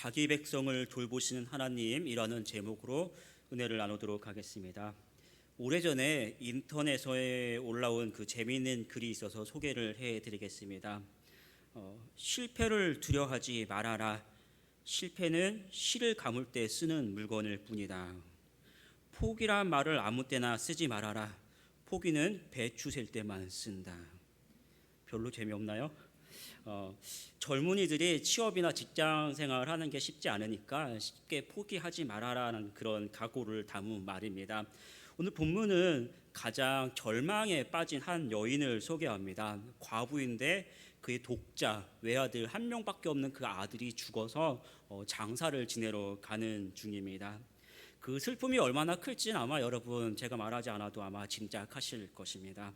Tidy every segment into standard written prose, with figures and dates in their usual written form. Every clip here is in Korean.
자기 백성을 돌보시는 하나님이라는 제목으로 은혜를 나누도록 하겠습니다. 오래전에 인터넷에 올라온 그 재미있는 글이 있어서 소개를 해드리겠습니다. 실패를 두려워하지 말아라. 실패는 실을 감을 때 쓰는 물건일 뿐이다. 포기란 말을 아무 때나 쓰지 말아라. 포기는 배추 셀 때만 쓴다. 별로 재미없나요? 젊은이들이 취업이나 직장 생활을 하는 게 쉽지 않으니까 쉽게 포기하지 말아라는 그런 각오를 담은 말입니다. 오늘 본문은 가장 절망에 빠진 한 여인을 소개합니다. 과부인데 그의 독자, 외아들 한 명밖에 없는 그 아들이 죽어서 장사를 지내러 가는 중입니다. 그 슬픔이 얼마나 클지는 아마 여러분 제가 말하지 않아도 아마 짐작하실 것입니다.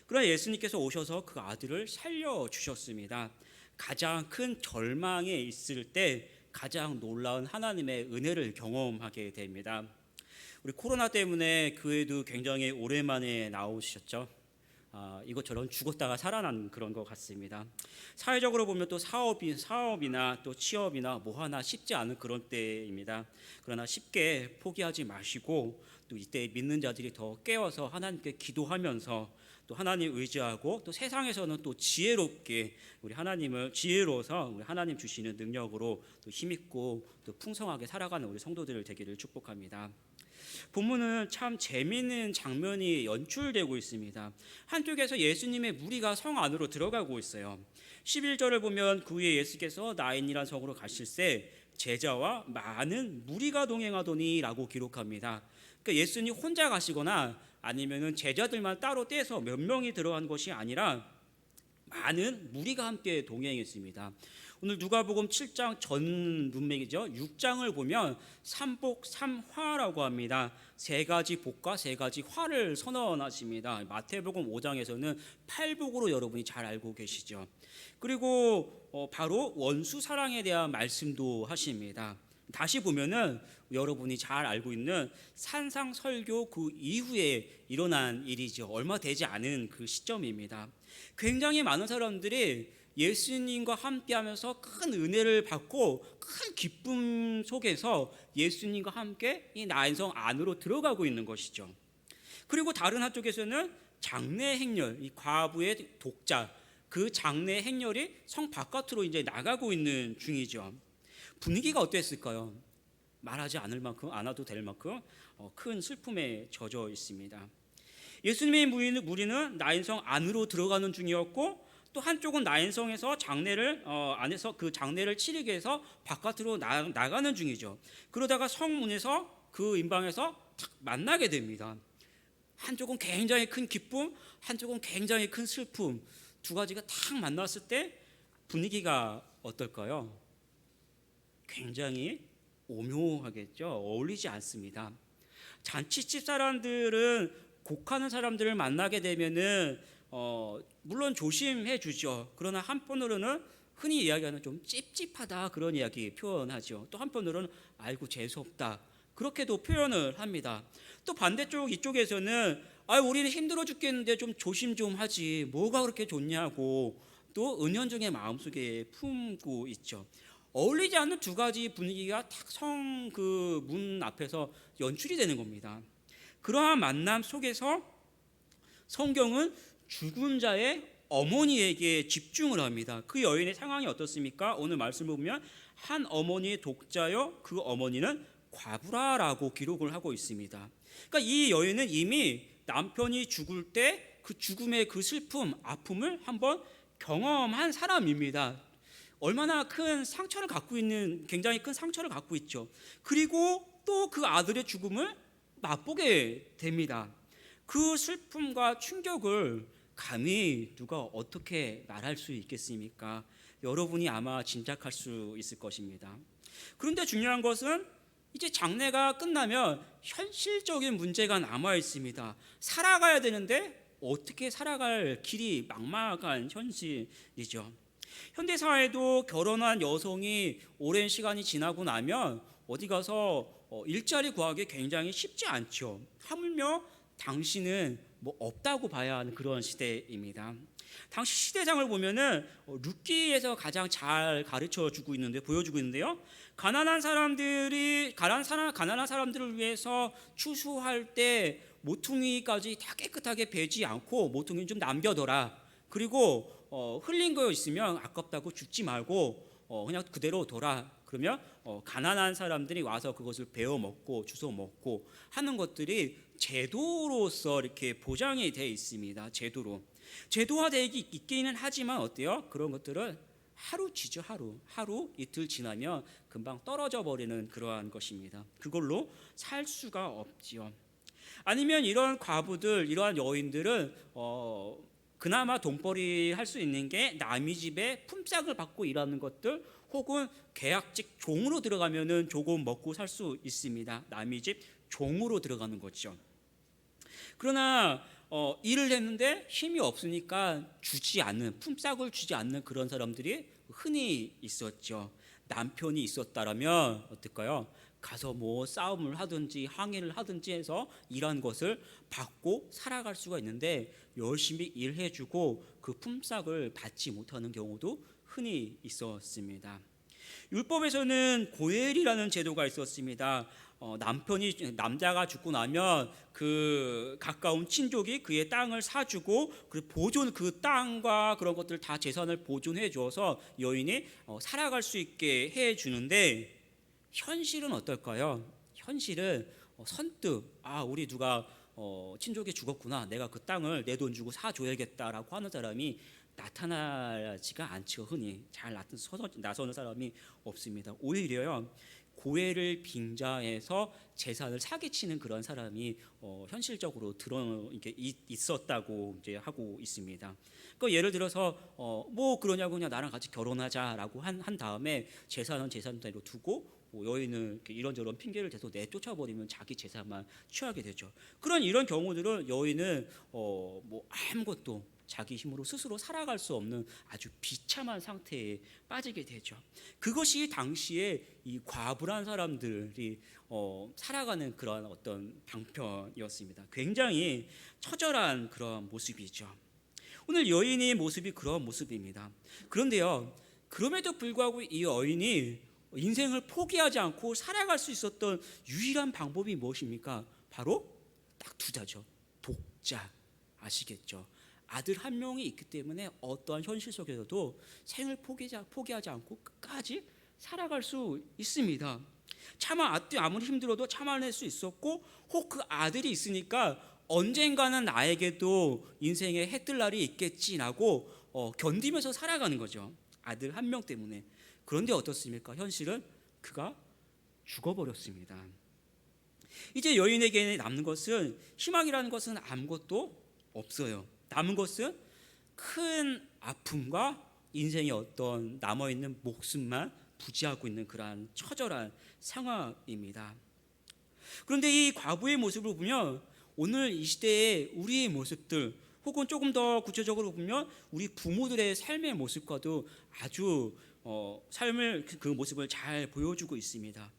그러나 예수님께서 오셔서 그 아들을 살려주셨습니다. 가장 큰 절망에 있을 때 가장 놀라운 하나님의 은혜를 경험하게 됩니다. 우리 코로나 때문에 교회도 굉장히 오랜만에 나오셨죠. 이것처럼 죽었다가 살아난 그런 것 같습니다. 사회적으로 보면 또 사업이나 또 취업이나 뭐 하나 쉽지 않은 그런 때입니다. 그러나 쉽게 포기하지 마시고 또 이때 믿는 자들이 더 깨어서 하나님께 기도하면서 또 하나님 의지하고 또 세상에서는 또 지혜롭게 우리 하나님을 지혜로워서 우리 하나님 주시는 능력으로 또 힘있고 또 풍성하게 살아가는 우리 성도들 되기를 축복합니다. 본문은 참 재미있는 장면이 연출되고 있습니다. 한쪽에서 예수님의 무리가 성 안으로 들어가고 있어요. 11절을 보면 그 후에 예수께서 나인이란 성으로 가실새 제자와 많은 무리가 동행하더니 라고 기록합니다. 그러니까 예수님 혼자 가시거나 아니면은 제자들만 따로 떼서 몇 명이 들어간 것이 아니라 많은 무리가 함께 동행했습니다. 오늘 누가복음 7장 전 문맥이죠. 6장을 보면 삼복 삼화라고 합니다. 세 가지 복과 세 가지 화를 선언하십니다. 마태복음 5장에서는 팔복으로 여러분이 잘 알고 계시죠. 그리고 바로 원수 사랑에 대한 말씀도 하십니다. 다시 보면은 여러분이 잘 알고 있는 산상설교 그 이후에 일어난 일이죠. 얼마 되지 않은 그 시점입니다. 굉장히 많은 사람들이 예수님과 함께하면서 큰 은혜를 받고 큰 기쁨 속에서 예수님과 함께 이 나인성 안으로 들어가고 있는 것이죠. 그리고 다른 한쪽에서는 장례 행렬, 이 과부의 독자, 그 장례 행렬이 성 바깥으로 이제 나가고 있는 중이죠. 분위기가 어땠을까요? 말하지 않을 만큼 않아도 될 만큼 큰 슬픔에 젖어 있습니다. 예수님의 무리는 나인성 안으로 들어가는 중이었고 또 한쪽은 나인성에서 장례를 안에서 그 장례를 치르기 위해서 바깥으로 나가는 중이죠. 그러다가 성문에서 그 임방에서 탁 만나게 됩니다. 한쪽은 굉장히 큰 기쁨, 한쪽은 굉장히 큰 슬픔, 두 가지가 탁 만났을 때 분위기가 어떨까요? 굉장히 오묘하겠죠. 어울리지 않습니다. 잔치집 사람들은 곡하는 사람들을 만나게 되면은 물론 조심해 주죠. 그러나 한편으로는 흔히 이야기하는 좀 찝찝하다 그런 이야기 표현하죠. 또 한편으로는 아이고 재수없다 그렇게도 표현을 합니다. 또 반대쪽 이쪽에서는 우리는 힘들어 죽겠는데 좀 조심 좀 하지 뭐가 그렇게 좋냐고 또 은연중에 마음속에 품고 있죠. 어울리지 않는 두 가지 분위기가 탁 성 그 문 앞에서 연출이 되는 겁니다. 그러한 만남 속에서 성경은 죽은 자의 어머니에게 집중을 합니다. 그 여인의 상황이 어떻습니까? 오늘 말씀을 보면 한 어머니의 독자여 그 어머니는 과부라라고 기록을 하고 있습니다. 그러니까 이 여인은 이미 남편이 죽을 때 그 죽음의 그 슬픔, 아픔을 한번 경험한 사람입니다. 얼마나 큰 상처를 갖고 있는 굉장히 큰 상처를 갖고 있죠. 그리고 또 그 아들의 죽음을 맛보게 됩니다. 그 슬픔과 충격을 감히 누가 어떻게 말할 수 있겠습니까? 여러분이 아마 짐작할 수 있을 것입니다. 그런데 중요한 것은 이제 장례가 끝나면 현실적인 문제가 남아 있습니다. 살아가야 되는데 어떻게 살아갈 길이 막막한 현실이죠. 현대사회도 결혼한 여성이 오랜 시간이 지나고 나면 어디 가서 일자리 구하기 굉장히 쉽지 않죠. 하물며 당신은 뭐 없다고 봐야 하는 그런 시대입니다. 당시 시대상을 보면은 룻기에서 가장 잘 가르쳐 주고 있는데 보여주고 있는데요. 가난한 사람들을 위해서 추수할 때 모퉁이까지 다 깨끗하게 베지 않고 모퉁이 좀 남겨둬라. 그리고 흘린 거 있으면 아깝다고 줍지 말고 그냥 그대로 둬라. 그러면 가난한 사람들이 와서 그것을 베어 먹고 주워 먹고 하는 것들이 제도로서 이렇게 보장이 되어 있습니다. 제도화되어 있기는 하지만 어때요? 그런 것들은 하루치죠. 하루 이틀 지나면 금방 떨어져 버리는 그러한 것입니다. 그걸로 살 수가 없지요. 아니면 이런 과부들, 이러한 여인들은 그나마 돈벌이 할 수 있는 게 남의 집에 품삯을 받고 일하는 것들, 혹은 계약직 종으로 들어가면은 조금 먹고 살 수 있습니다. 남의 집 종으로 들어가는 거죠. 그러나 일을 했는데 힘이 없으니까 품삯을 주지 않는 그런 사람들이 흔히 있었죠. 남편이 있었다라면 어떨까요? 가서 뭐 싸움을 하든지 항해를 하든지 해서 일한 것을 받고 살아갈 수가 있는데, 열심히 일해주고 그 품삯을 받지 못하는 경우도 흔히 있었습니다. 율법에서는 고엘이라는 제도가 있었습니다. 남자가 죽고 나면 그 가까운 친족이 그의 땅을 사주고 그 땅과 그런 것들 다 재산을 보존해 주어서 여인이 살아갈 수 있게 해 주는데, 현실은 어떨까요? 현실은 선뜻 우리 누가 친족이 죽었구나, 내가 그 땅을 내 돈 주고 사줘야겠다라고 하는 사람이 나타나지가 않죠. 흔히 잘 나서는 사람이 없습니다. 오히려요, 고해를 빙자해서 재산을 사기치는 그런 사람이 현실적으로 이렇게 있었다고 이제 하고 있습니다. 그 예를 들어서 뭐 그러냐고 그냥 나랑 같이 결혼하자라고 한 다음에 재산은 재산대로 두고 여인은 이런저런 핑계를 대서 내쫓아버리면 자기 재산만 취하게 되죠. 이런 경우들은 여인은 뭐 아무것도 자기 힘으로 스스로 살아갈 수 없는 아주 비참한 상태에 빠지게 되죠. 그것이 당시에 이 과부란 사람들이 살아가는 그런 어떤 방편이었습니다. 굉장히 처절한 그런 모습이죠. 오늘 여인의 모습이 그런 모습입니다. 그런데요, 그럼에도 불구하고 이 여인이 인생을 포기하지 않고 살아갈 수 있었던 유일한 방법이 무엇입니까? 바로 딱 두 자죠. 독자. 아시겠죠? 아들 한 명이 있기 때문에 어떠한 현실 속에서도 생을 포기하지 않고 끝까지 살아갈 수 있습니다. 아무리 힘들어도 참아낼 수 있었고, 혹 그 아들이 있으니까 언젠가는 나에게도 인생에 해 뜰 날이 있겠지라고 견디면서 살아가는 거죠. 아들 한 명 때문에. 그런데 어떻습니까? 현실은 그가 죽어버렸습니다. 이제 여인에게 남는 것은, 희망이라는 것은 아무것도 없어요. 남은 것은 큰 아픔과 인생의 어떤 남아있는 목숨만 부지하고 있는 그러한 처절한 상황입니다. 그런데 이 과부의 모습을 보면 오늘 이 시대의 우리의 모습들, 혹은 조금 더 구체적으로 보면 우리 부모들의 삶의 모습과도 아주 삶을 그 모습을 잘 보여주고 있습니다.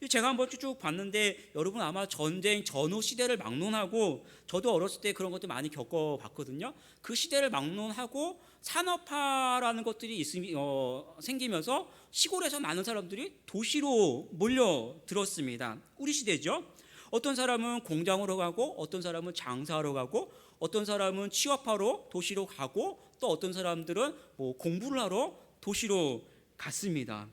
제가 한번 쭉 봤는데, 여러분 아마 전쟁 전후 시대를 막론하고, 저도 어렸을 때 그런 것들 많이 겪어봤거든요. 그 시대를 막론하고 산업화라는 것들이 생기면서 시골에서 많은 사람들이 도시로 몰려들었습니다. 우리 시대죠. 어떤 사람은 공장으로 가고, 어떤 사람은 장사하러 가고, 어떤 사람은 취업하러 도시로 가고, 또 어떤 사람들은 뭐 공부를 하러 도시로 갔습니다.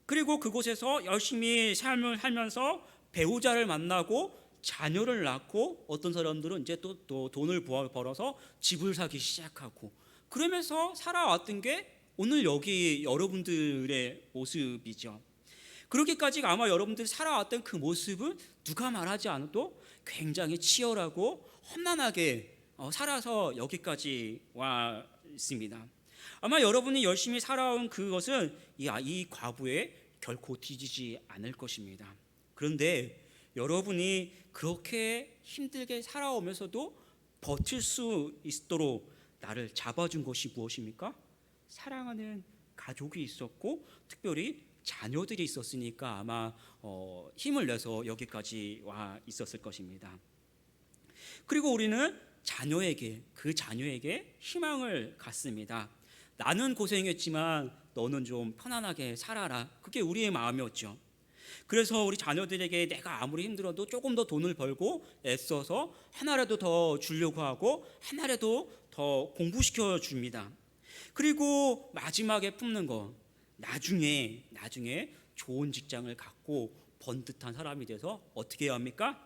그리고 그곳에서 열심히 삶을 살면서 배우자를 만나고 자녀를 낳고, 어떤 사람들은 이제 또 돈을 벌어서 집을 사기 시작하고, 그러면서 살아왔던 게 오늘 여기 여러분들의 모습이죠. 그렇게까지 아마 여러분들이 살아왔던 그 모습은 누가 말하지 않아도 굉장히 치열하고 험난하게 살아서 여기까지 와 있습니다. 아마 여러분이 열심히 살아온 그것은 이 과부에 결코 뒤지지 않을 것입니다. 그런데 여러분이 그렇게 힘들게 살아오면서도 버틸 수 있도록 나를 잡아준 것이 무엇입니까? 사랑하는 가족이 있었고, 특별히 자녀들이 있었으니까 아마 힘을 내서 여기까지 와 있었을 것입니다. 그리고 우리는 그 자녀에게 희망을 갖습니다. 나는 고생했지만 너는 좀 편안하게 살아라. 그게 우리의 마음이었죠. 그래서 우리 자녀들에게 내가 아무리 힘들어도 조금 더 돈을 벌고 애써서 하나라도 더 주려고 하고 하나라도 더 공부시켜 줍니다. 그리고 마지막에 품는 거, 나중에 좋은 직장을 갖고 번듯한 사람이 돼서 어떻게 해야 합니까?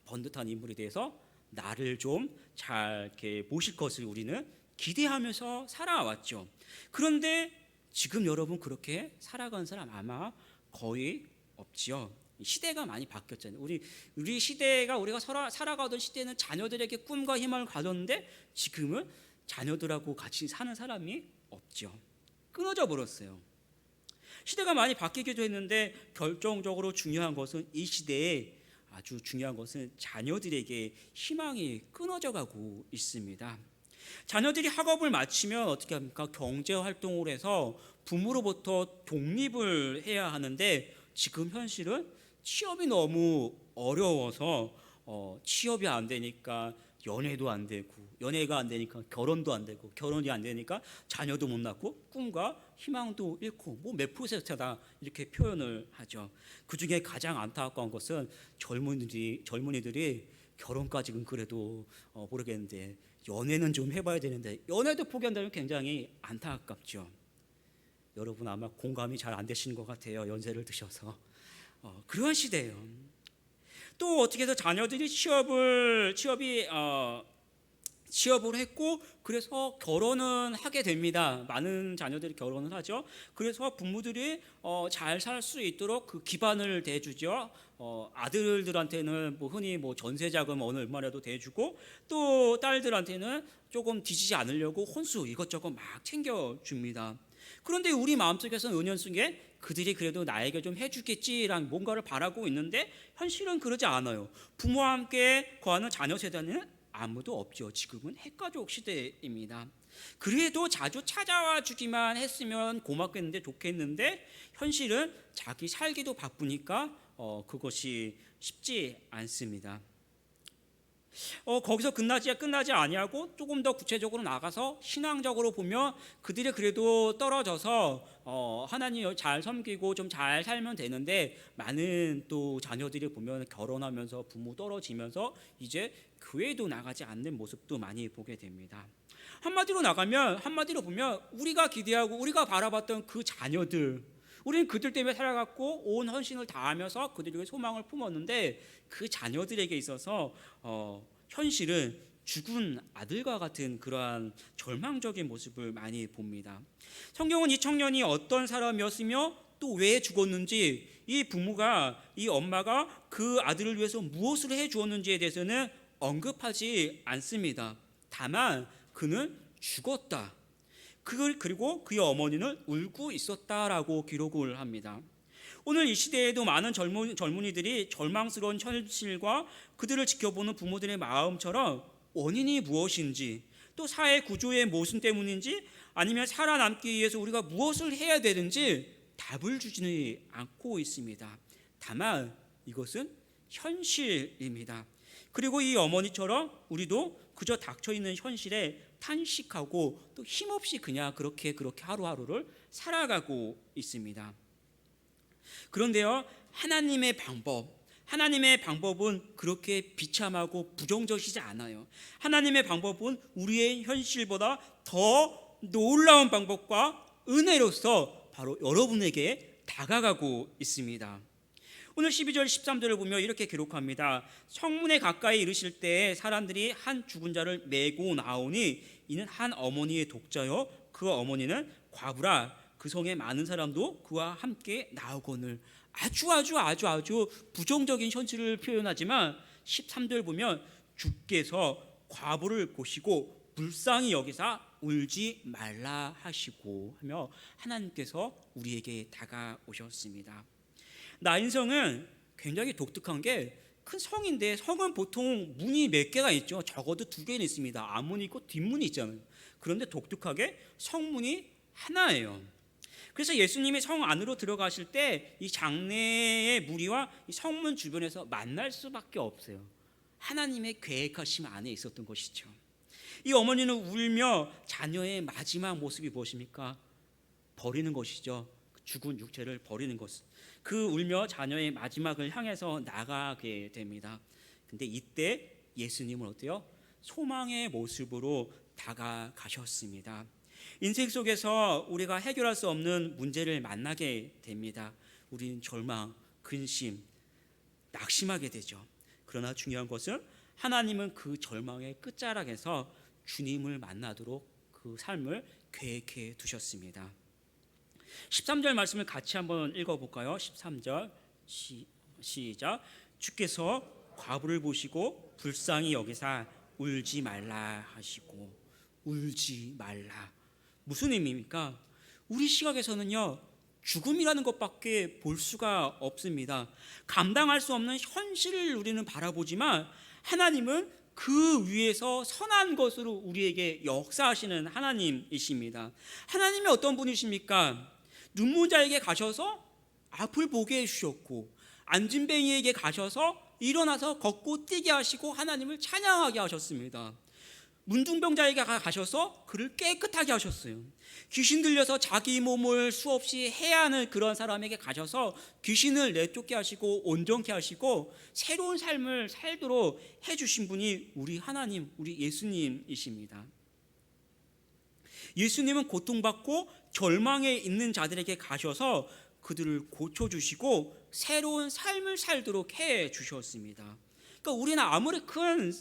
번듯한 인물이 돼서 나를 좀 잘 이렇게 모실 것을 우리는 기대하면서 살아왔죠. 그런데 지금 여러분 그렇게 살아가는 사람 아마 거의 없지요. 시대가 많이 바뀌었잖아요. 우리 시대가 우리가 살아가던 시대는 자녀들에게 꿈과 희망을 가졌는데 지금은 자녀들하고 같이 사는 사람이 없죠. 끊어져 버렸어요. 시대가 많이 바뀌기도 했는데 결정적으로 중요한 것은 이 시대에 아주 중요한 것은 자녀들에게 희망이 끊어져 가고 있습니다. 자녀들이 학업을 마치면 어떻게 합니까? 경제 활동을 해서 부모로부터 독립을 해야 하는데 지금 현실은 취업이 너무 어려워서 취업이 안 되니까 연애도 안 되고, 연애가 안 되니까 결혼도 안 되고, 결혼이 안 되니까 자녀도 못 낳고 꿈과 희망도 잃고 몇 프로세스다 이렇게 표현을 하죠. 그중에 가장 안타까운 것은 젊은이들이 결혼까지는 그래도 모르겠는데 연애는 좀 해봐야 되는데 연애도 포기한다면 굉장히 안타깝죠. 여러분 아마 공감이 잘 안 되시는 것 같아요. 연세를 드셔서 그런 시대예요. 또 어떻게 해서 자녀들이 취업을 했고 그래서 결혼은 하게 됩니다. 많은 자녀들이 결혼을 하죠. 그래서 부모들이 잘 살 수 있도록 그 기반을 대주죠. 아들들한테는 흔히 전세 자금 얼마라도 대주고 또 딸들한테는 조금 뒤지지 않으려고 혼수 이것저것 막 챙겨줍니다. 그런데 우리 마음속에서는 은연 속에 그들이 그래도 나에게 좀 해주겠지라는 뭔가를 바라고 있는데 현실은 그러지 않아요. 부모와 함께 거하는 자녀 세대는 아무도 없죠. 지금은 핵가족 시대입니다. 그래도 자주 찾아와 주기만 했으면 고맙겠는데 좋겠는데 현실은 자기 살기도 바쁘니까 그것이 쉽지 않습니다. 거기서 끝나지 아니하고 조금 더 구체적으로 나가서 신앙적으로 보면 그들이 그래도 떨어져서 하나님 잘 섬기고 좀 잘 살면 되는데 많은 또 자녀들이 보면 결혼하면서 부모 떨어지면서 이제 교회도 나가지 않는 모습도 많이 보게 됩니다. 한마디로 보면 우리가 기대하고 우리가 바라봤던 그 자녀들, 우리는 그들 때문에 살아갔고 온 헌신을 다하면서 그들에게 소망을 품었는데 그 자녀들에게 있어서 현실은 죽은 아들과 같은 그러한 절망적인 모습을 많이 봅니다. 성경은 이 청년이 어떤 사람이었으며 또 왜 죽었는지, 이 부모가, 이 엄마가 그 아들을 위해서 무엇을 해 주었는지에 대해서는 언급하지 않습니다. 다만 그는 죽었다. 그리고 그의 어머니는 울고 있었다라고 기록을 합니다. 오늘 이 시대에도 많은 젊은이들이 절망스러운 현실과 그들을 지켜보는 부모들의 마음처럼 원인이 무엇인지, 또 사회 구조의 모순 때문인지, 아니면 살아남기 위해서 우리가 무엇을 해야 되는지 답을 주지는 않고 있습니다. 다만 이것은 현실입니다. 그리고 이 어머니처럼 우리도 그저 닥쳐있는 현실에 탄식하고 또 힘없이 그냥 그렇게 하루하루를 살아가고 있습니다. 그런데요, 하나님의 방법은 그렇게 비참하고 부정적이지 않아요. 하나님의 방법은 우리의 현실보다 더 놀라운 방법과 은혜로서 바로 여러분에게 다가가고 있습니다. 오늘 12절 13절을 보면 이렇게 기록합니다. 성문에 가까이 이르실 때 사람들이 한 죽은 자를 메고 나오니 이는 한 어머니의 독자요 그 어머니는 과부라. 그 성에 많은 사람도 그와 함께 나오거늘. 아주 부정적인 현실을 표현하지만 13절 보면 주께서 과부를 보시고 불쌍히 여기사 울지 말라 하시고 하며 하나님께서 우리에게 다가오셨습니다. 나인성은 굉장히 독특한 게 큰 성인데 성은 보통 문이 몇 개가 있죠. 적어도 2개는 있습니다. 앞문이 있고 뒷문이 있잖아요. 그런데 독특하게 성문이 하나예요. 그래서 예수님이 성 안으로 들어가실 때 이 장내의 무리와 이 성문 주변에서 만날 수밖에 없어요. 하나님의 계획하심 안에 있었던 것이죠. 이 어머니는 울며 자녀의 마지막 모습이 무엇입니까? 버리는 것이죠. 죽은 육체를 버리는 것. 그 울며 자녀의 마지막을 향해서 나가게 됩니다. 근데 이때 예수님은 어때요? 소망의 모습으로 다가가셨습니다. 인생 속에서 우리가 해결할 수 없는 문제를 만나게 됩니다. 우리는 절망, 근심, 낙심하게 되죠. 그러나 중요한 것은 하나님은 그 절망의 끝자락에서 주님을 만나도록 그 삶을 계획해 두셨습니다. 13절 말씀을 같이 한번 읽어볼까요? 13절 시작. 주께서 과부를 보시고 불쌍히 여기사 울지 말라 하시고. 울지 말라. 무슨 의미입니까? 우리 시각에서는요, 죽음이라는 것밖에 볼 수가 없습니다. 감당할 수 없는 현실을 우리는 바라보지만 하나님은 그 위에서 선한 것으로 우리에게 역사하시는 하나님이십니다. 하나님이 어떤 분이십니까? 눈먼 자에게 가셔서 앞을 보게 해주셨고, 안진뱅이에게 가셔서 일어나서 걷고 뛰게 하시고 하나님을 찬양하게 하셨습니다. 문둥병자에게 가셔서 그를 깨끗하게 하셨어요. 귀신 들려서 자기 몸을 수없이 해야 하는 그런 사람에게 가셔서 귀신을 내쫓게 하시고 온전케 하시고 새로운 삶을 살도록 해주신 분이 우리 하나님, 우리 예수님이십니다. 예수님은 고통받고 절망에 있는 자들에게 가셔서 그들을 고쳐주시고 새로운 삶을 살도록 해주셨습니다. 그러니까 우리는 아무리 큰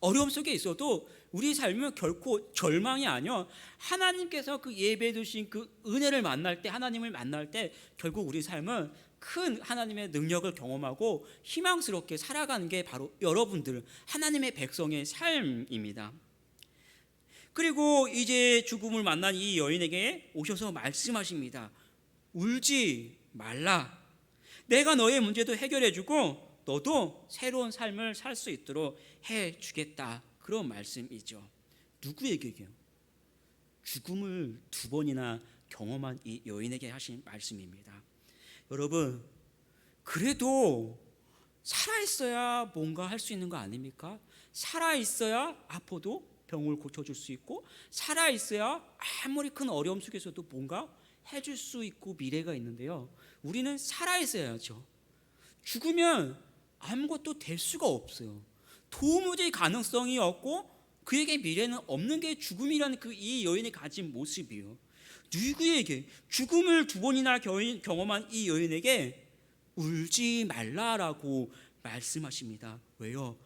어려움 속에 있어도 우리 삶은 결코 절망이 아니요, 하나님께서 그 예배해 주신 그 은혜를 만날 때, 하나님을 만날 때 결국 우리 삶은 큰 하나님의 능력을 경험하고 희망스럽게 살아가는 게 바로 여러분들 하나님의 백성의 삶입니다. 그리고 이제 죽음을 만난 이 여인에게 오셔서 말씀하십니다. 울지 말라. 내가 너의 문제도 해결해 주고 너도 새로운 삶을 살 수 있도록 해주겠다. 그런 말씀이죠. 누구에게요? 죽음을 2번이나 경험한 이 여인에게 하신 말씀입니다. 여러분, 그래도 살아있어야 뭔가 할 수 있는 거 아닙니까? 살아있어야 아파도 병을 고쳐줄 수 있고, 살아있어야 아무리 큰 어려움 속에서도 뭔가 해줄 수 있고 미래가 있는데요, 우리는 살아있어야죠. 죽으면 아무것도 될 수가 없어요. 도무지 가능성이 없고 그에게 미래는 없는 게 죽음이라는 그 이 여인이 가진 모습이에요. 누구에게? 죽음을 2번이나 경험한 이 여인에게 울지 말라라고 말씀하십니다. 왜요?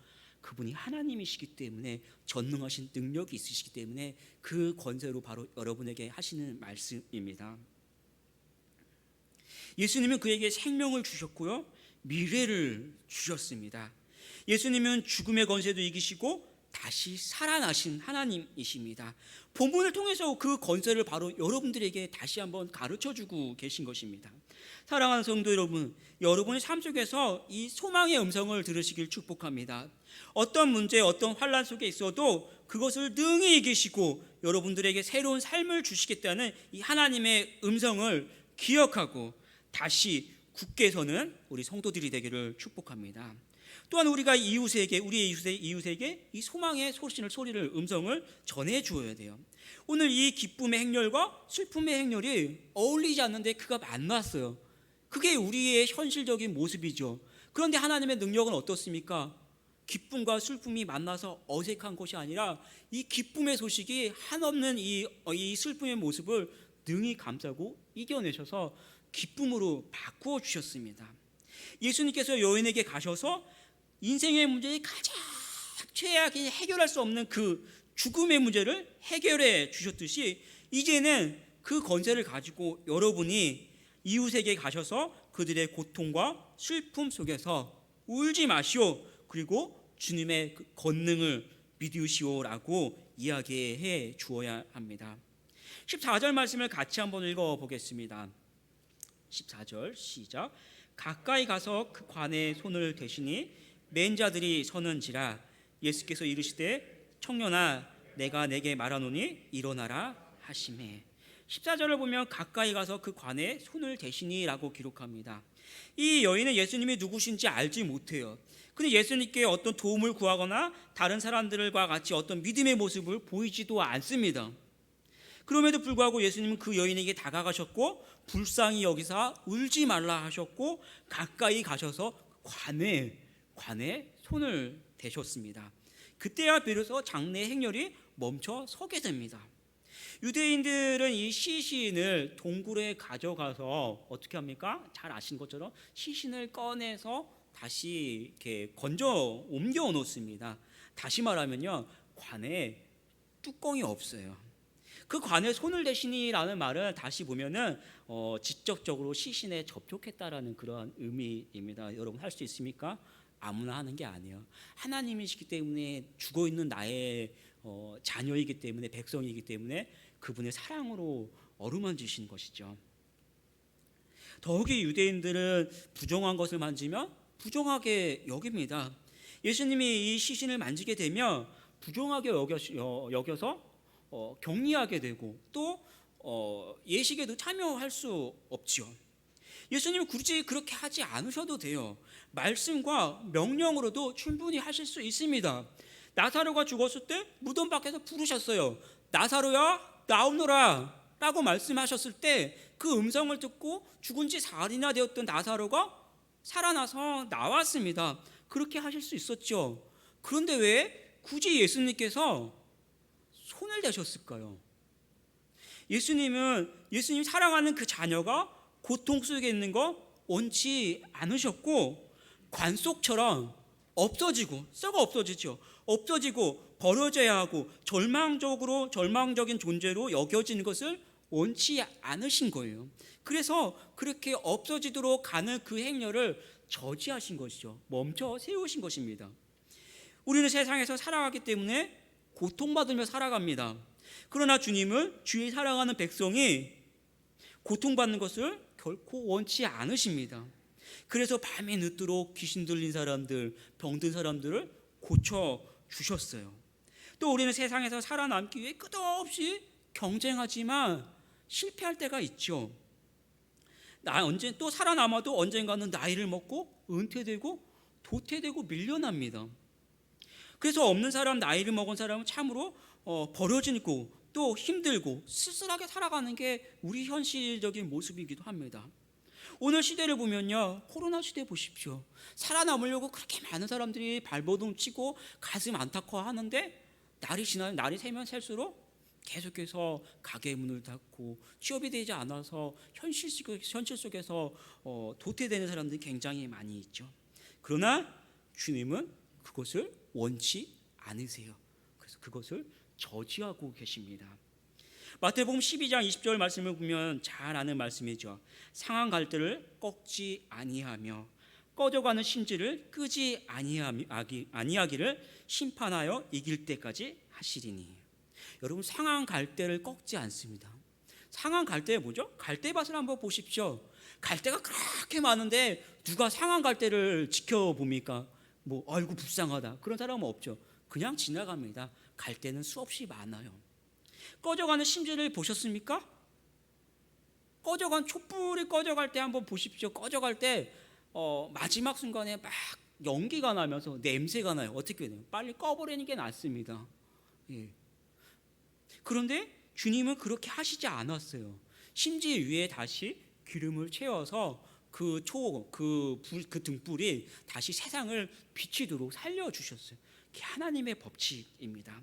그분이 하나님이시기 때문에, 전능하신 능력이 있으시기 때문에 그 권세로 바로 여러분에게 하시는 말씀입니다. 예수님은 그에게 생명을 주셨고요, 미래를 주셨습니다. 예수님은 죽음의 권세도 이기시고 다시 살아나신 하나님이십니다. 본문을 통해서 그 권세를 바로 여러분들에게 다시 한번 가르쳐주고 계신 것입니다. 사랑하는 성도 여러분, 여러분의 삶 속에서 이 소망의 음성을 들으시길 축복합니다. 어떤 문제, 어떤 환난 속에 있어도 그것을 능히 이기시고 여러분들에게 새로운 삶을 주시겠다는 이 하나님의 음성을 기억하고 다시 굳게 서는 우리 성도들이 되기를 축복합니다. 또한 우리가 이웃에게, 우리의 이웃에게 이 소망의 소리를, 음성을 전해 주어야 돼요. 오늘 이 기쁨의 행렬과 슬픔의 행렬이 어울리지 않는데 그가 만났어요. 그게 우리의 현실적인 모습이죠. 그런데 하나님의 능력은 어떻습니까? 기쁨과 슬픔이 만나서 어색한 것이 아니라 이 기쁨의 소식이 한없는 이 슬픔의 모습을 능히 감싸고 이겨내셔서 기쁨으로 바꾸어 주셨습니다. 예수님께서 여인에게 가셔서 인생의 문제에 가장 최악이 해결할 수 없는 그 죽음의 문제를 해결해 주셨듯이 이제는 그 권세를 가지고 여러분이 이웃에게 가셔서 그들의 고통과 슬픔 속에서 울지 마시오, 그리고 주님의 그 권능을 믿으시오라고 이야기해 주어야 합니다. 14절 말씀을 같이 한번 읽어보겠습니다. 14절 시작. 가까이 가서 그 관에 손을 대시니 맨 자들이 서는지라. 예수께서 이르시되 청년아, 내가 내게 말하노니 일어나라 하시매. 14절을 보면 가까이 가서 그 관에 손을 대시니라고 기록합니다. 이 여인은 예수님이 누구신지 알지 못해요. 근데 예수님께 어떤 도움을 구하거나 다른 사람들과 같이 어떤 믿음의 모습을 보이지도 않습니다. 그럼에도 불구하고 예수님은 그 여인에게 다가가셨고 불쌍히 여기사 울지 말라 하셨고 가까이 가셔서 관에 손을 대셨습니다. 그때야 비로소 장례 행렬이 멈춰 서게 됩니다. 유대인들은 이 시신을 동굴에 가져가서 어떻게 합니까? 잘 아시는 것처럼 시신을 꺼내서 다시 이렇게 건져 옮겨 놓습니다. 다시 말하면요, 관에 뚜껑이 없어요. 그 관에 손을 대시니라는 말은 다시 보면은 직접적으로 시신에 접촉했다라는 그런 의미입니다. 여러분 할 수 있습니까? 아무나 하는 게 아니에요. 하나님이시기 때문에 죽어 있는 나의 자녀이기 때문에 백성이기 때문에 그분의 사랑으로 어루만지신 것이죠. 더욱이 유대인들은 부정한 것을 만지면 부정하게 여깁니다. 예수님이 이 시신을 만지게 되면 부정하게 여겨서 격리하게 되고 또 예식에도 참여할 수 없죠. 예수님은 굳이 그렇게 하지 않으셔도 돼요. 말씀과 명령으로도 충분히 하실 수 있습니다. 나사로가 죽었을 때 무덤 밖에서 부르셨어요. 나사로야 나오너라 라고 말씀하셨을 때 그 음성을 듣고 죽은 지 사흘이나 되었던 나사로가 살아나서 나왔습니다. 그렇게 하실 수 있었죠. 그런데 왜 굳이 예수님께서 손을 대셨을까요? 예수님 사랑하는 그 자녀가 고통 속에 있는 거 원치 않으셨고 관 속처럼 없어지고 썩어 없어지고 버려져야 하고 절망적인 존재로 여겨지는 것을 원치 않으신 거예요. 그래서 그렇게 없어지도록 가는 그 행렬을 저지하신 것이죠. 멈춰 세우신 것입니다. 우리는 세상에서 살아가기 때문에 고통받으며 살아갑니다. 그러나 주님은 주의 사랑하는 백성이 고통받는 것을 결코 원치 않으십니다. 그래서 밤에 늦도록 귀신 들린 사람들, 병든 사람들을 고쳐주셨어요. 또 우리는 세상에서 살아남기 위해 끝없이 경쟁하지만 실패할 때가 있죠. 또 살아남아도 언젠가는 나이를 먹고 은퇴되고 도태되고 밀려납니다. 그래서 없는 사람, 나이를 먹은 사람은 참으로 버려지고 또 힘들고 쓸쓸하게 살아가는 게 우리 현실적인 모습이기도 합니다. 오늘 시대를 보면요, 코로나 시대 보십시오. 살아남으려고 그렇게 많은 사람들이 발버둥 치고 가슴 안타까워하는데 날이 새면 셀수록 계속해서 가게 문을 닫고 취업이 되지 않아서 현실 속에서 도태되는 사람들이 굉장히 많이 있죠. 그러나 주님은 그것을 원치 않으세요. 그래서 그것을 저지하고 계십니다. 마태복음 12장 20절 말씀을 보면 잘 아는 말씀이죠. 상한 갈대를 꺾지 아니하며 꺼져가는 심지를 끄지 아니하기를 심판하여 이길 때까지 하시리니. 여러분, 상한 갈대를 꺾지 않습니다. 상한 갈대 뭐죠? 갈대밭을 한번 보십시오. 갈대가 그렇게 많은데 누가 상한 갈대를 지켜봅니까? 아이고 불쌍하다 그런 사람은 없죠. 그냥 지나갑니다. 갈대는 수없이 많아요. 꺼져가는 심지를 보셨습니까? 촛불이 꺼져갈 때 한번 보십시오. 꺼져갈 때 마지막 순간에 막 연기가 나면서 냄새가 나요. 어떻게 돼요? 빨리 꺼버리는 게 낫습니다. 예. 그런데 주님은 그렇게 하시지 않았어요. 심지 위에 다시 기름을 채워서 그 등불이 다시 세상을 비치도록 살려주셨어요. 그게 하나님의 법칙입니다.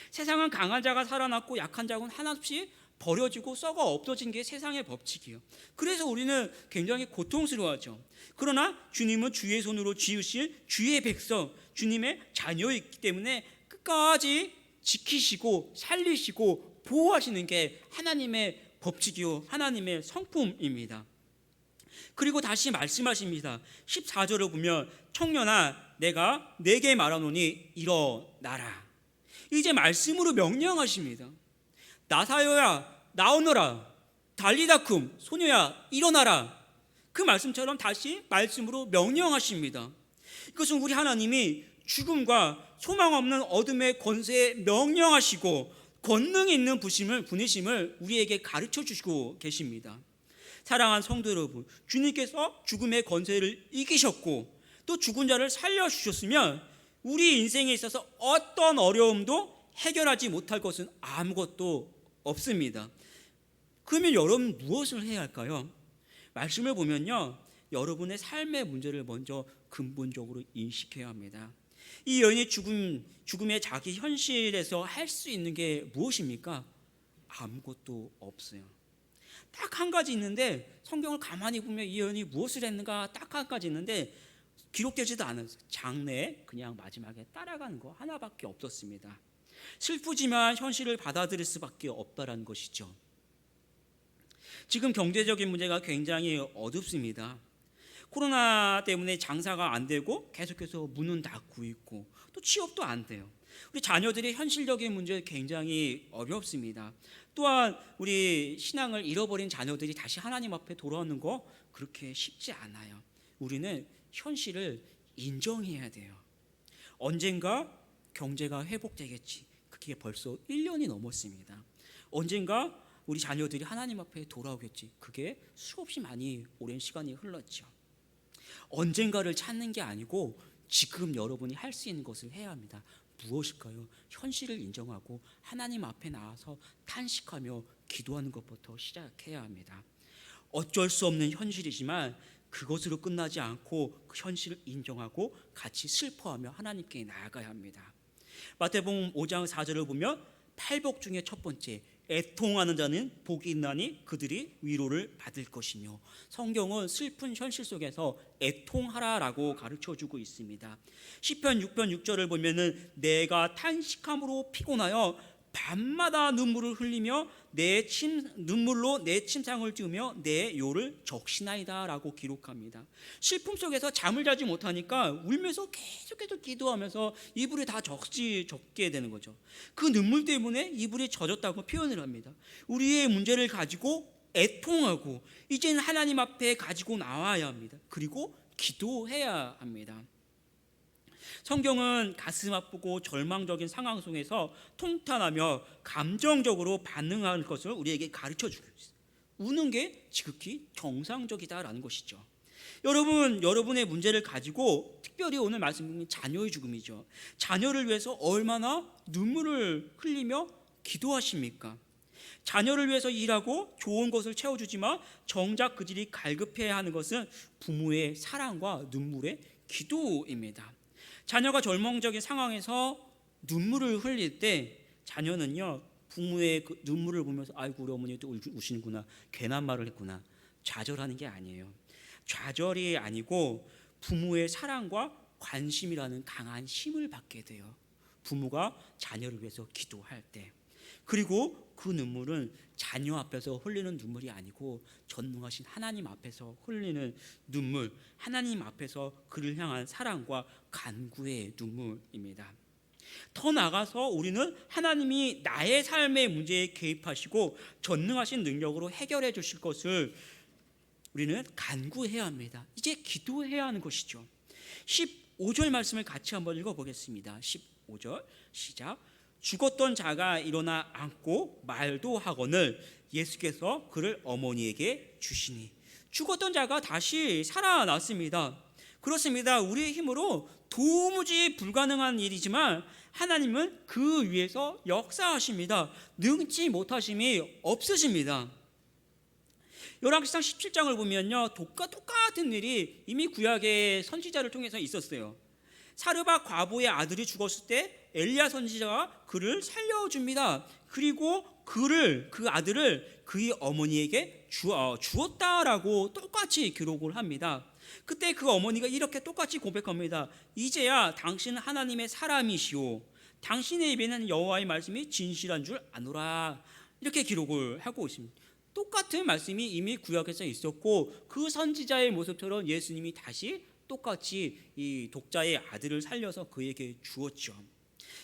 세상은 강한 자가 살아났고 약한 자는 하나없이 버려지고 썩어 없어진 게 세상의 법칙이에요. 그래서 우리는 굉장히 고통스러워하죠. 그러나 주님은 주의 손으로 지으신 주의 백성, 주님의 자녀이기 때문에 끝까지 지키시고 살리시고 보호하시는 게 하나님의 법칙이요 하나님의 성품입니다. 그리고 다시 말씀하십니다. 14절을 보면 청년아 내가 네게 말하노니 일어나라. 이제 말씀으로 명령하십니다. 나사로야 나오너라. 달리다쿰 소녀야 일어나라. 그 말씀처럼 다시 말씀으로 명령하십니다. 이것은 우리 하나님이 죽음과 소망 없는 어둠의 권세에 명령하시고 권능 있는 분이심을 우리에게 가르쳐 주시고 계십니다. 사랑하는 성도 여러분, 주님께서 죽음의 권세를 이기셨고 또 죽은 자를 살려주셨으면 우리 인생에 있어서 어떤 어려움도 해결하지 못할 것은 아무것도 없습니다. 그러면 여러분 무엇을 해야 할까요? 말씀을 보면요, 여러분의 삶의 문제를 먼저 근본적으로 인식해야 합니다. 이 여인의 죽음의 자기 현실에서 할 수 있는 게 무엇입니까? 아무것도 없어요. 딱 한 가지 있는데, 성경을 가만히 보면 이 여인이 무엇을 했는가 딱 한 가지 있는데 기록되지도 않았어요. 장래에 그냥 마지막에 따라가는 거 하나밖에 없었습니다. 슬프지만 현실을 받아들일 수밖에 없다라는 것이죠. 지금 경제적인 문제가 굉장히 어둡습니다. 코로나 때문에 장사가 안 되고 계속해서 문은 닫고 있고 또 취업도 안 돼요. 우리 자녀들의 현실적인 문제 굉장히 어렵습니다. 또한 우리 신앙을 잃어버린 자녀들이 다시 하나님 앞에 돌아오는 거 그렇게 쉽지 않아요. 우리는 현실을 인정해야 돼요. 언젠가 경제가 회복되겠지. 그게 벌써 1년이 넘었습니다. 언젠가 우리 자녀들이 하나님 앞에 돌아오겠지. 그게 수없이 많이 오랜 시간이 흘렀죠. 언젠가를 찾는 게 아니고 지금 여러분이 할 수 있는 것을 해야 합니다. 무엇일까요? 현실을 인정하고 하나님 앞에 나와서 탄식하며 기도하는 것부터 시작해야 합니다. 어쩔 수 없는 현실이지만 그것으로 끝나지 않고 그 현실을 인정하고 같이 슬퍼하며 하나님께 나아가야 합니다. 마태복음 5장 4절을 보면 팔복 중에 첫 번째, 애통하는 자는 복이 있나니 그들이 위로를 받을 것이며, 성경은 슬픈 현실 속에서 애통하라라고 가르쳐주고 있습니다. 시편 6편 6절을 보면은 내가 탄식함으로 피곤하여 밤마다 눈물을 흘리며 눈물로 내 침상을 찌우며 내 요를 적시나이다라고 기록합니다. 슬픔 속에서 잠을 자지 못하니까 울면서 계속해서 기도하면서 이불에 다 적게 되는 거죠. 그 눈물 때문에 이불이 젖었다고 표현을 합니다. 우리의 문제를 가지고 애통하고 이제는 하나님 앞에 가지고 나와야 합니다. 그리고 기도해야 합니다. 성경은 가슴 아프고 절망적인 상황 속에서 통탄하며 감정적으로 반응하는 것을 우리에게 가르쳐 주고 있어요. 우는 게 지극히 정상적이다라는 것이죠. 여러분의 문제를 가지고 특별히 오늘 말씀드린 자녀의 죽음이죠. 자녀를 위해서 얼마나 눈물을 흘리며 기도하십니까? 자녀를 위해서 일하고 좋은 것을 채워주지만 정작 그들이 갈급해야 하는 것은 부모의 사랑과 눈물의 기도입니다. 자녀가 절망적인 상황에서 눈물을 흘릴 때 자녀는요, 부모의 그 눈물을 보면서 아이고 우리 어머니 또 우시는구나, 괜한 말을 했구나, 좌절하는 게 아니에요. 좌절이 아니고 부모의 사랑과 관심이라는 강한 힘을 받게 돼요. 부모가 자녀를 위해서 기도할 때. 그리고 그 눈물은 자녀 앞에서 흘리는 눈물이 아니고 전능하신 하나님 앞에서 흘리는 눈물, 하나님 앞에서 그를 향한 사랑과 간구의 눈물입니다. 더 나아가서 우리는 하나님이 나의 삶의 문제에 개입하시고 전능하신 능력으로 해결해 주실 것을 우리는 간구해야 합니다. 이제 기도해야 하는 것이죠. 15절 말씀을 같이 한번 읽어보겠습니다. 15절 시작. 죽었던 자가 일어나 앉고 말도 하거늘 예수께서 그를 어머니에게 주시니. 죽었던 자가 다시 살아났습니다. 그렇습니다. 우리의 힘으로 도무지 불가능한 일이지만 하나님은 그 위에서 역사하십니다. 능치 못하심이 없으십니다. 열왕기상 17장을 보면요, 똑같은 일이 이미 구약의 선지자를 통해서 있었어요. 사르밧 과부의 아들이 죽었을 때 엘리야 선지자가 그를 살려줍니다. 그리고 그 아들을 그의 어머니에게 주었다라고 똑같이 기록을 합니다. 그때 그 어머니가 이렇게 똑같이 고백합니다. 이제야 당신은 하나님의 사람이시오. 당신의 입에는 여호와의 말씀이 진실한 줄 아노라. 이렇게 기록을 하고 있습니다. 똑같은 말씀이 이미 구약에서 있었고 그 선지자의 모습처럼 예수님이 다시 똑같이 이 독자의 아들을 살려서 그에게 주었죠.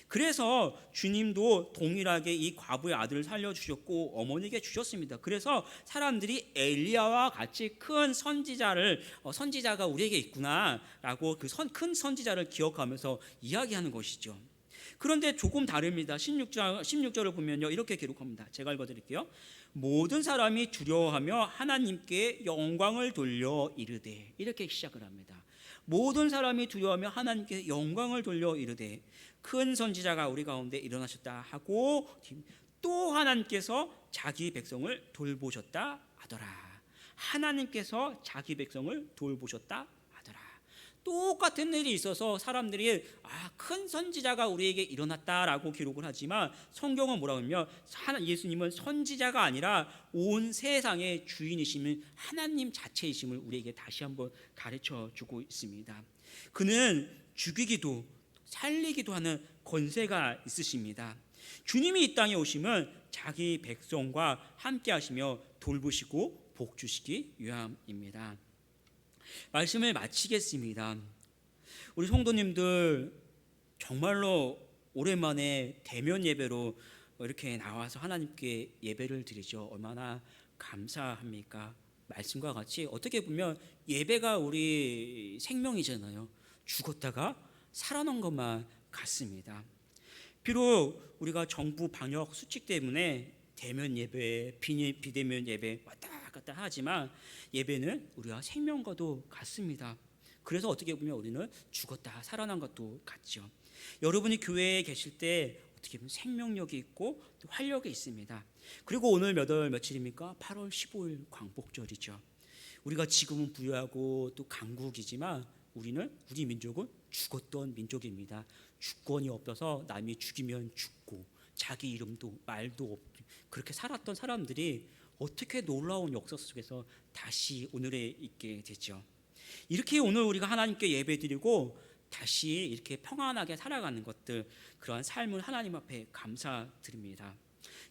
그래서 주님도 동일하게 이 과부의 아들을 살려주셨고 어머니에게 주셨습니다. 그래서 사람들이 엘리야와 같이 큰 선지자가 우리에게 있구나라고 그 큰 선지자를 기억하면서 이야기하는 것이죠. 그런데 조금 다릅니다. 16절을 보면요, 이렇게 기록합니다. 제가 읽어드릴게요. 모든 사람이 두려워하며 하나님께 영광을 돌려 이르되, 이렇게 시작을 합니다. 모든 사람이 두려워하며 하나님께 영광을 돌려 이르되 큰 선지자가 우리 가운데 일어나셨다 하고, 또 하나님께서 자기 백성을 돌보셨다 하더라. 하나님께서 자기 백성을 돌보셨다 하더라. 똑같은 일이 있어서 사람들이 큰 선지자가 우리에게 일어났다라고 기록을 하지만, 성경은 뭐라고 하면 예수님은 선지자가 아니라 온 세상의 주인이심을, 하나님 자체이심을 우리에게 다시 한번 가르쳐 주고 있습니다. 그는 죽이기도 살리기도 하는 권세가 있으십니다. 주님이 이 땅에 오시면 자기 백성과 함께 하시며 돌보시고 복주시기 위함입니다. 말씀을 마치겠습니다. 우리 성도님들 정말로 오랜만에 대면 예배로 이렇게 나와서 하나님께 예배를 드리죠. 얼마나 감사합니까? 말씀과 같이 어떻게 보면 예배가 우리 생명이잖아요. 죽었다가 살아난 것만 같습니다. 비록 우리가 정부 방역 수칙 때문에 대면 예배, 비대면 예배 왔다 갔다 하지만 예배는 우리와 생명과도 같습니다. 그래서 어떻게 보면 우리는 죽었다 살아난 것도 같죠. 여러분이 교회에 계실 때 어떻게 보면 생명력이 있고 또 활력이 있습니다. 그리고 오늘 몇 월 며칠입니까? 8월 15일 광복절이죠. 우리가 지금은 부유하고 또 강국이지만 우리 민족은 죽었던 민족입니다. 주권이 없어서 남이 죽이면 죽고 자기 이름도 말도 없고 그렇게 살았던 사람들이 어떻게 놀라운 역사 속에서 다시 오늘에 있게 됐죠. 이렇게 오늘 우리가 하나님께 예배드리고 다시 이렇게 평안하게 살아가는 것들, 그러한 삶을 하나님 앞에 감사드립니다.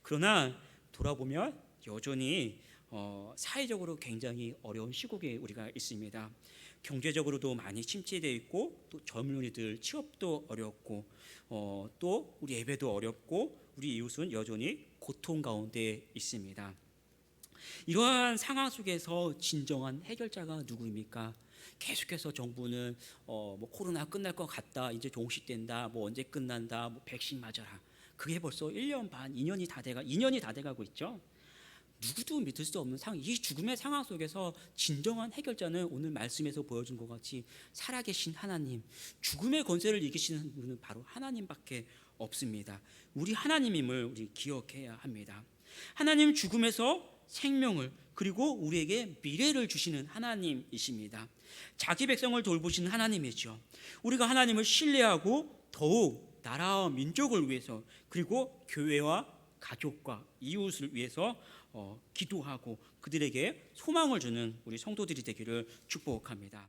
그러나 돌아보면 여전히 사회적으로 굉장히 어려운 시국에 우리가 있습니다. 경제적으로도 많이 침체되어 있고, 또 젊은이들 취업도 어렵고, 또 우리 예배도 어렵고, 우리 이웃은 여전히 고통 가운데 있습니다. 이러한 상황 속에서 진정한 해결자가 누구입니까? 계속해서 정부는 코로나 끝날 것 같다, 이제 종식된다, 언제 끝난다, 백신 맞아라. 그게 벌써 1년 반, 2년이 다 돼가고 있죠. 누구도 믿을 수 없는 상황, 이 죽음의 상황 속에서 진정한 해결자는 오늘 말씀에서 보여준 것 같이 살아계신 하나님, 죽음의 권세를 이기시는 분은 바로 하나님밖에 없습니다. 우리 하나님임을 우리 기억해야 합니다. 하나님 죽음에서 생명을, 그리고 우리에게 미래를 주시는 하나님이십니다. 자기 백성을 돌보시는 하나님이죠. 우리가 하나님을 신뢰하고 더욱 나라와 민족을 위해서, 그리고 교회와 가족과 이웃을 위해서 기도하고 그들에게 소망을 주는 우리 성도들이 되기를 축복합니다.